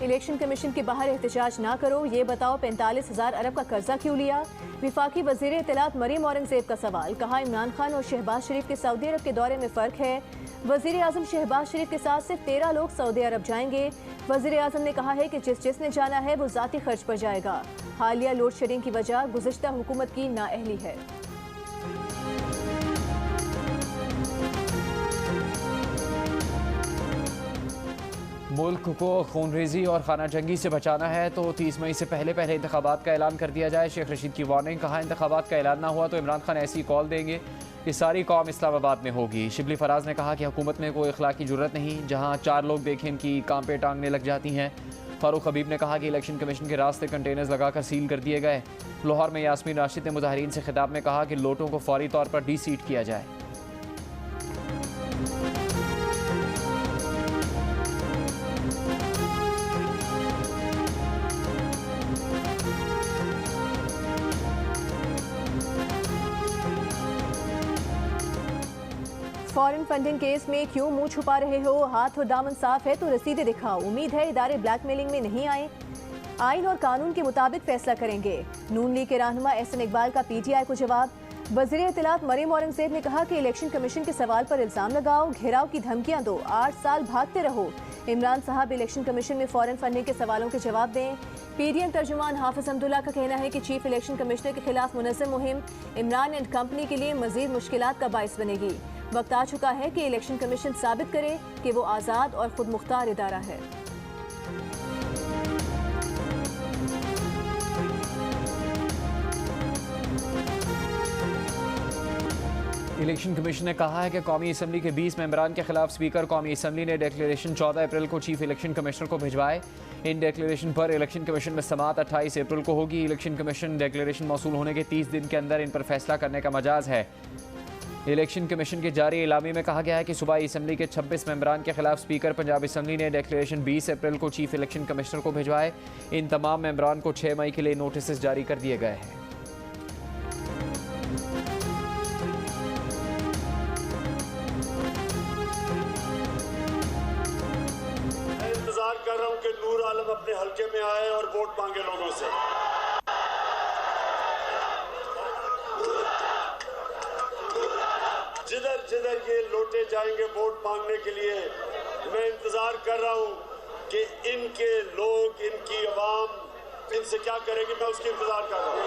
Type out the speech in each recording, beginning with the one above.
Election commission के बाहर एहतजाज ना करो, ये बताओ 45,000 अरब का कर्जा क्यों लिया। विफाकी वजीर इत्तलात मरीम औरंगजेब का सवाल, कहा इमरान खान और शहबाज शरीफ के सऊदी अरब के दौरे में फ़र्क है। वजीर आज़म शहबाज शरीफ के साथ सिर्फ 13 लोग सऊदी अरब जाएंगे। वजीर आज़म ने कहा है कि जिसने जाना है वो ज़ाती खर्च पर जाएगा। हालिया लोड शेडिंग की वजह गुज़िश्ता हुकूमत की नाअहली है। मुल्क को खूनरेजी और खाना जंगी से बचाना है तो 30 मई से पहले इंतखाबात का ऐलान कर दिया जाए। शेख रशीद की वार्निंग, कहा इंतखाबात का ऐलान ना हुआ तो इमरान खान ऐसी कॉल देंगे कि सारी कौम इस्लामाबाद में होगी। शिबली फराज ने कहा कि हुकूमत में कोई अखलाकी जरूरत नहीं, जहाँ 4 लोग देखें इनकी काम पे टांगने लग जाती हैं। फारूक हबीब ने कहा कि इलेक्शन कमीशन के रास्ते कंटेनर्स लगाकर सील कर दिए गए। लाहौर में यास्मीन राशिद ने मुजाहिरीन से खिताब में कहा कि लोटों को फौरी तौर पर डी-सीट किया जाए। फॉरेन फंडिंग केस में क्यों मुंह छुपा रहे हो? हाथ और दामन साफ है तो रसीदें दिखाओ। उम्मीद है इदारे ब्लैकमेलिंग में नहीं आए। आइन और कानून के मुताबिक फैसला करेंगे। नून लीग के रहनुमा एहसन इकबाल का पीटीआई को जवाब। वज़ीर इत्तलात मरीम औरंगजेब ने कहा कि इलेक्शन कमीशन के सवाल पर इल्जाम लगाओ, घेराव की धमकियां दो, 8 साल भागते रहो। इमरान साहब इलेक्शन कमीशन में फॉरेन फंडिंग के सवालों के जवाब दें। पीडीएम तर्जुमान हाफिज अब्दुल्ला का कहना है कि चीफ इलेक्शन कमिश्नर के खिलाफ मुनज़्ज़म मुहिम इमरान एंड कंपनी के लिए मजीद मुश्किलात का बाइस बनेगी। वक्त आ चुका है कि इलेक्शन कमीशन साबित करे कि वो आज़ाद और खुद मुख्तार इदारा है। इलेक्शन कमीशन ने कहा है कि कौमी असम्बली के 20 मेंबरान के खिलाफ स्पीकर कौमी असम्बली ने डिक्लेरेशन 14 अप्रैल को चीफ इलेक्शन कमिश्नर को भिजवाए। इन डिक्लेरेशन पर इलेक्शन कमीशन में समाअत 28 अप्रैल को होगी। इलेक्शन कमीशन डिक्लेरेशन मौसूल होने के 30 दिन के अंदर इन पर फैसला करने का मजाज है। इलेक्शन कमीशन के जारी इलामी में कहा गया है कि सूबाई असम्बली के 26 मेंबरान के खिलाफ स्पीकर पंजाब असम्बली ने डिक्लेरेशन 20 अप्रैल को चीफ इलेक्शन कमिश्नर को भिजवाए। इन तमाम मेंबरान को 6 मई के लिए नोटिस जारी कर दिए गए हैं। इंतजार कर रहा हूं कि नूर आलम अपने हल्के में आए और वोट मांगे लोगों से। जिधर जिधर ये लोटे जाएंगे वोट मांगने के लिए, मैं इंतजार कर रहा हूं कि इनके लोग, इनकी आवाम इनसे क्या करेगी, मैं उसकी इंतजार कर रहा हूं।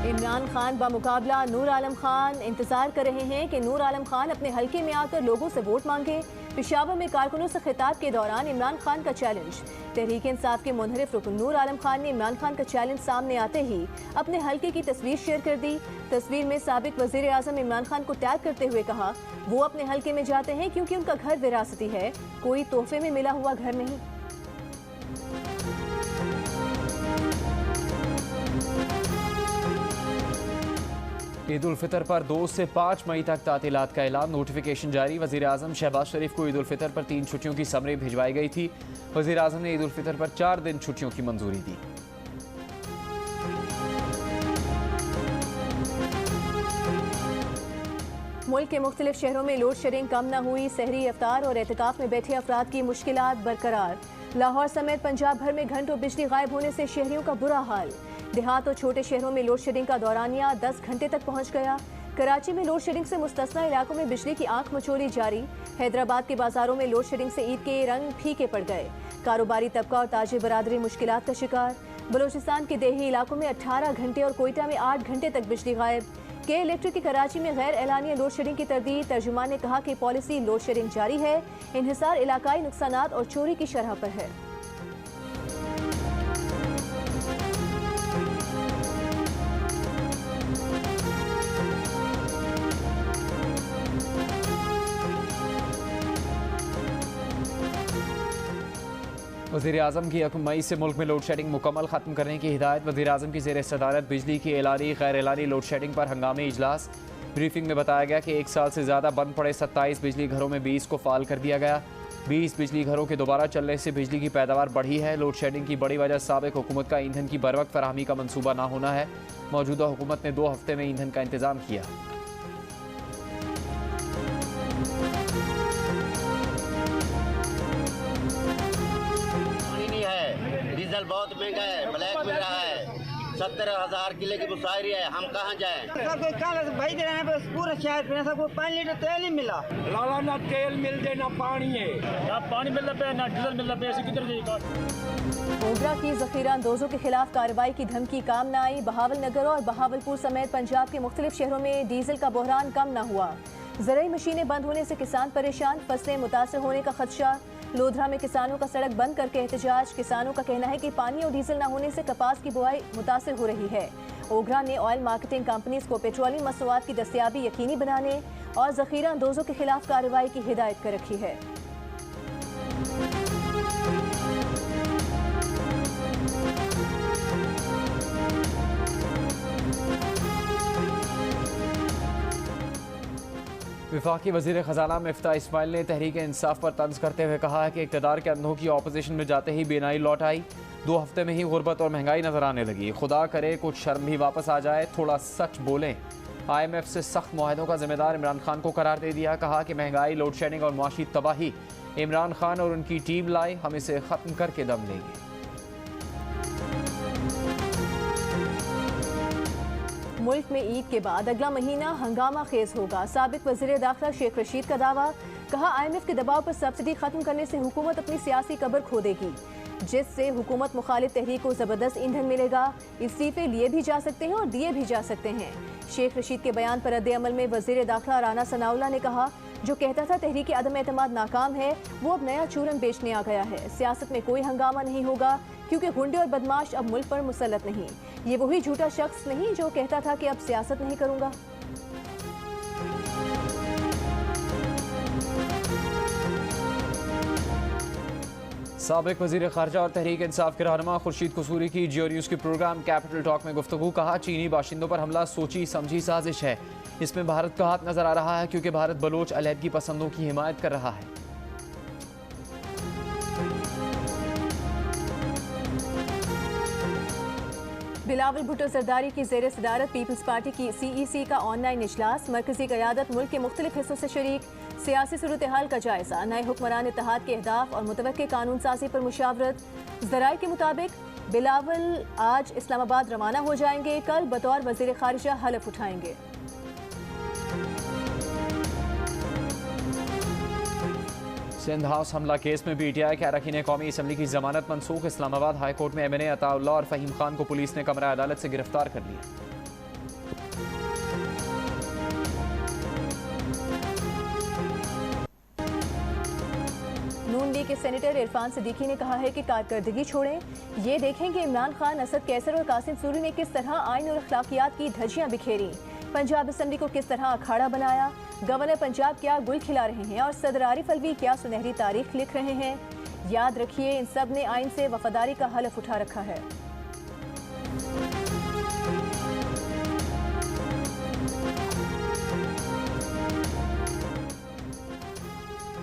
इमरान खान बामुकाबला नूर आलम खान इंतजार कर रहे हैं कि नूर आलम खान अपने हल्के में आकर लोगों से वोट मांगे। पेशावर में कारकुनों से खिताब के दौरान इमरान खान का चैलेंज। तहरीक इंसाफ के मुनहरिफ रुकन नूर आलम खान ने इमरान खान का चैलेंज सामने आते ही अपने हल्के की तस्वीर शेयर कर दी। तस्वीर में साबिक वजीर आजम इमरान खान को टैग करते हुए कहा वो अपने हल्के में जाते हैं क्योंकि उनका घर विरासती है, कोई तोहफे में मिला हुआ घर नहीं। ईद उल फितर पर 2 से 5 मई तक तातीलात का ऐलान, नोटिफिकेशन जारी। वज़ीर आज़म शहबाज शरीफ को ईद उल फितर पर 3 छुट्टियों की समरी भिजवाई गई थी। वज़ीर आज़म ने ईद उल फितर पर 4 दिन छुट्टियों की मंजूरी दी। मुल्क के मुख्तलिफ शहरों में लोड शेडिंग कम न हुई। सहरी, इफ्तार और एहतिकाफ में बैठे अफराद की मुश्किलात बरकरार। लाहौर समेत पंजाब भर में घंटों बिजली गायब होने से शहरियों का बुरा हाल। देहात और छोटे शहरों में लोड शेडिंग का दौरानिया 10 घंटे तक पहुंच गया। कराची में लोड शेडिंग से मुस्तस्ना इलाकों में बिजली की आंख मचोली जारी। हैदराबाद के बाजारों में लोड शेडिंग से ईद के रंग फीके पड़ गए। कारोबारी तबका और ताजे बरादरी मुश्किलात का शिकार। बलूचिस्तान के देही इलाकों में 18 घंटे और कोयटा में 8 घंटे तक बिजली गायब। के इलेक्ट्रिक की कराची में गैर एलानिया लोड शेडिंग की तरदीद। तर्जुमान ने कहा कि पॉलिसी लोड शेडिंग जारी है, इन्हिसार इलाकाई नुकसानात और चोरी की शरह पर है। वज़ीर आज़म की 1 मई से मुल्क में लोड शेडिंग मुकम्मल ख़त्म करने की हिदायत। वज़ीर आज़म की ज़ेर सदारत बिजली की एलानी गैर एलानी लोड शेडिंग पर हंगामी इजलास। ब्रीफिंग में बताया गया कि 1 साल से ज़्यादा बंद पड़े 27 बिजली घरों में 20 को फ़ाल कर दिया गया। 20 बिजली घरों के दोबारा चलने से बिजली की पैदावार बढ़ी है। लोड शेडिंग की बड़ी वजह साबिक हुकूमत का ईंधन की बर वक्त फराहमी का मनसूबा ना होना है। मौजूदा हुकूमत ने 2 हफ्ते में ईंधन का इंतज़ाम किया। डीजल बहुत महंगा है, ब्लैक मिल रहा है, 70,000 किलो की मुशायरी है, हम कहाँ जाएं? सब कोई कागज भाई दे रहे हैं, बस पूरा शहर में सबको 5 लीटर तेल ही मिला। लाला ना तेल मिल दे ना पानी है, ना पानी मिल रहा है ना डीजल मिल रहा है, ऐसे किधर जाएगा? ओगरा की जखीरा अंदोजों के खिलाफ कार्रवाई की धमकी काम न आई। बहावलनगर और बहावलपुर समेत पंजाब के मुख्तलिफ शहरों में डीजल का बहरान कम न हुआ। ज़राई मशीनें बंद होने से किसान परेशान, फसलें मुतासर होने का खदशा। लोधरा में किसानों का सड़क बंद करके एहतजाज। किसानों का कहना है कि पानी और डीजल न होने से कपास की बुआई मुतासर हो रही है। ओगरा ने ऑयल मार्केटिंग कंपनीज को पेट्रोलियम मसनूआत की दस्तयाबी यकीनी बनाने और जखीरा अंदोजों के खिलाफ कार्रवाई की हिदायत कर रखी है। वफाकी वज़ीर ख़जाना मिफ्ता इस्माइल ने तहरीक इंसाफ पर तंज करते हुए कहा है कि इक़्तिदार के अंधों की अपोजिशन में जाते ही बेनाई लौट आई। 2 हफ्ते में ही गुर्बत और महंगाई नजर आने लगी। खुदा करे कुछ शर्म भी वापस आ जाए, थोड़ा सच बोलें। IMF से सख्त मुआहदों का जिम्मेदार इमरान खान को करार दे दिया। कहा कि महंगाई, लोड शेडिंग और मुआशी तबाही इमरान खान और उनकी टीम लाए, हम इसे ख़त्म करके दम लेंगे। मुल्क में ईद के बाद अगला महीना हंगामा खेज होगा। साबिक वज़ीर दाखिला शेख रशीद का दावा। कहा IMF के दबाव पर सब्सिडी खत्म करने से हुकूमत अपनी सियासी कब्र खो देगी, जिससे हुकूमत मुखालिफ तहरीक को जबरदस्त ईंधन मिलेगा। इस्तीफे लिए भी जा सकते हैं और दिए भी जा सकते हैं। शेख रशीद के बयान पर रद्द अमल में वज़ीर दाखिला राना सनाउल्लाह ने कहा, जो कहता था तहरीक अदम एतमाद नाकाम है, वो अब नया चूरन बेचने आ गया है। सियासत में कोई हंगामा नहीं होगा क्योंकि गुंडे और बदमाश अब मुल्क पर मुसल्लत नहीं। ये वही झूठा शख्स नहीं जो कहता था कि अब सियासत नहीं करूंगा। साबिक वज़ीर ख़ारजा और तहरीक इंसाफ के रहनुमा खुर्शीद कसूरी की जियो न्यूज़ के प्रोग्राम कैपिटल टॉक में गुफ्तगू। कहा, चीनी बाशिंदों पर हमला सोची समझी साजिश है। इसमें भारत का हाथ नजर आ रहा है क्योंकि भारत बलोच अलहदगी पसंदों की हिमायत कर रहा है। बिलावल भुट्टो जरदारी की ज़ेर सदारत पीपल्स पार्टी की CEC का ऑनलाइन इजलास। मरकजी क़यादत मुल्क के मुख्तलिफ हिस्सों से शरीक। सियासी सूरत हाल का जायजा। नए हुक्मरान इत्तेहाद के अहदाफ और मुतवक्के कानून साजी पर मुशावरत। ज़राए के मुताबिक बिलावल आज इस्लामाबाद रवाना हो जाएंगे। कल बतौर वज़ीर ख़ारिजा हलफ उठाएंगे। सिंध हाउस हमला केस में PTI के अरकान कौमी असम्बली की जमानत मनसूख। इस्लामाबाद हाई कोर्ट में MNA अताउल्लाह और फ़हीम खान को पुलिस ने कमरा अदालत से गिरफ्तार कर लिया। नून लीग के सेनेटर इरफान सिद्दीकी ने कहा है कि कारकर्दगी छोड़ें, ये देखें कि इमरान खान, असद कैसर और कासिम सूरी ने किस तरह आइन और अखलाकियात की धज्जियां बिखेरी, पंजाब असम्बली को किस तरह अखाड़ा बनाया, गवर्नर पंजाब क्या गुल खिला रहे हैं और सदर आरिफ अलवी क्या सुनहरी तारीख लिख रहे हैं। याद रखिए, इन सब ने आइन से वफादारी का हलफ उठा रखा है।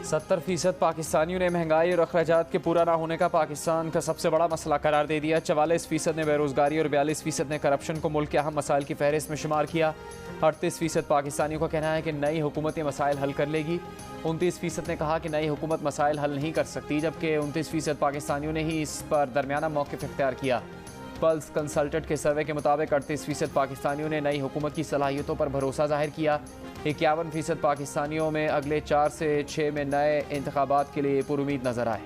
%70 पाकिस्तानियों ने महंगाई और अखराजात के पूरा ना होने का पाकिस्तान का सबसे बड़ा मसला करार दे दिया। 44% ने बेरोजगारी और 42% ने करप्शन को मुल्क के अहम मसाइल की फहरिस्त में शुमार किया। 38% पाकिस्तानियों का कहना है कि नई हुकूमत ये मसाइल हल कर लेगी। 29% ने कहा कि नई हुकूमत मसाइल हल नहीं कर सकती, जबकि 29% पाकिस्तानियों ने ही इस पर दरमियाना मौक़िफ़ इख्तियार किया। पल्स कंसल्टेंट के सर्वे के मुताबिक 38% पाकिस्तानियों ने नई हुकूमत की सलाहियतों पर भरोसा जाहिर किया। 51% पाकिस्तानियों में अगले 4 से 6 में नए इंतखाबात के लिए पुरुमीद नजर आए।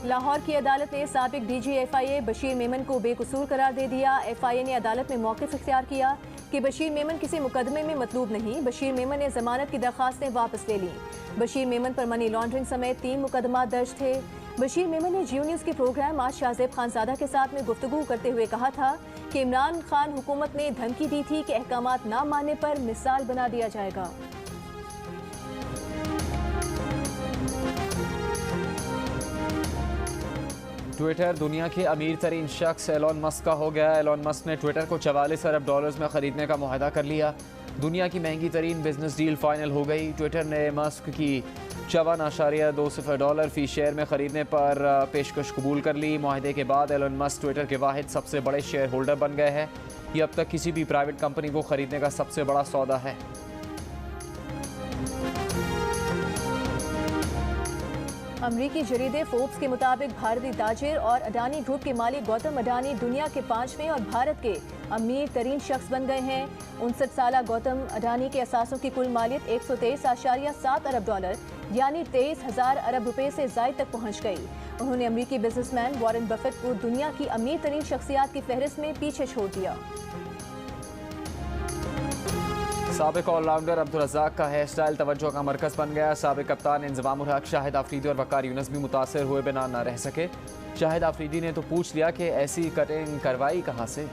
लाहौर की अदालत ने साबिक DG FIA बशीर मेमन को बेकसूर करार दे दिया। FIA ने अदालत में मौक़िफ़ इख्तियार किया कि बशीर मेमन किसी मुकदमे में मतलूब नहीं। बशीर मेमन ने जमानत की दरख्वास्तें वापस ले ली। बशीर मेमन पर मनी लॉन्ड्रिंग समेत 3 मुकदमा दर्ज थे। बशीर मेमन ने जियो न्यूज़ के प्रोग्राम आज शाहजेब खानजादा के साथ में गुफ्तगू करते हुए कहा था कि इमरान खान हुकूमत ने धमकी दी थी कि अहकामात ना मानने पर मिसाल बना दिया जाएगा। ट्विटर दुनिया के अमीर तरीन शख्स एलोन मस्क का हो गया। एलोन मस्क ने ट्विटर को $44 अरब में ख़रीदने का मुआहदा कर लिया। दुनिया की महंगी तरीन बिजनेस डील फाइनल हो गई। ट्विटर ने मस्क की $54.20 फी शेयर में ख़रीदने पर पेशकश कबूल कर ली। मुआहदे के बाद एलोन मस्क ट्विटर के वाहिद सबसे बड़े शेयर होल्डर बन गए हैं। ये अब तक किसी भी प्राइवेट कंपनी को ख़रीदने का सबसे बड़ा सौदा है। अमरीकी जरीदे फोर्ब्स के मुताबिक भारतीय ताजिर और अडानी ग्रुप के मालिक गौतम अडानी दुनिया के 5वें और भारत के अमीर तरीन शख्स बन गए हैं। 59 साला गौतम अडानी के असासों की कुल मालियत 123.7 अरब डॉलर यानी 23,000 अरब रुपए से ज़ायद तक पहुंच गई। उन्होंने अमरीकी बिजनेसमैन वॉरेन बफेट को दुनिया की अमीर तरीन शख्सियात की फहरिस्त में पीछे छोड़ दिया। साबिक ऑलराउंडर अब्दुल रज़ाक का हेयर स्टाइल तवज्जो का मरकज़ बन गया। साबिक कप्तान इंज़माम उल हक, शाहिद आफरीदी और वक़ार यूनुस भी मुतासर हुए बिना न रह सके। शाहिद आफरीदी ने तो पूछ लिया कि ऐसी कटिंग करवाई कहाँ से।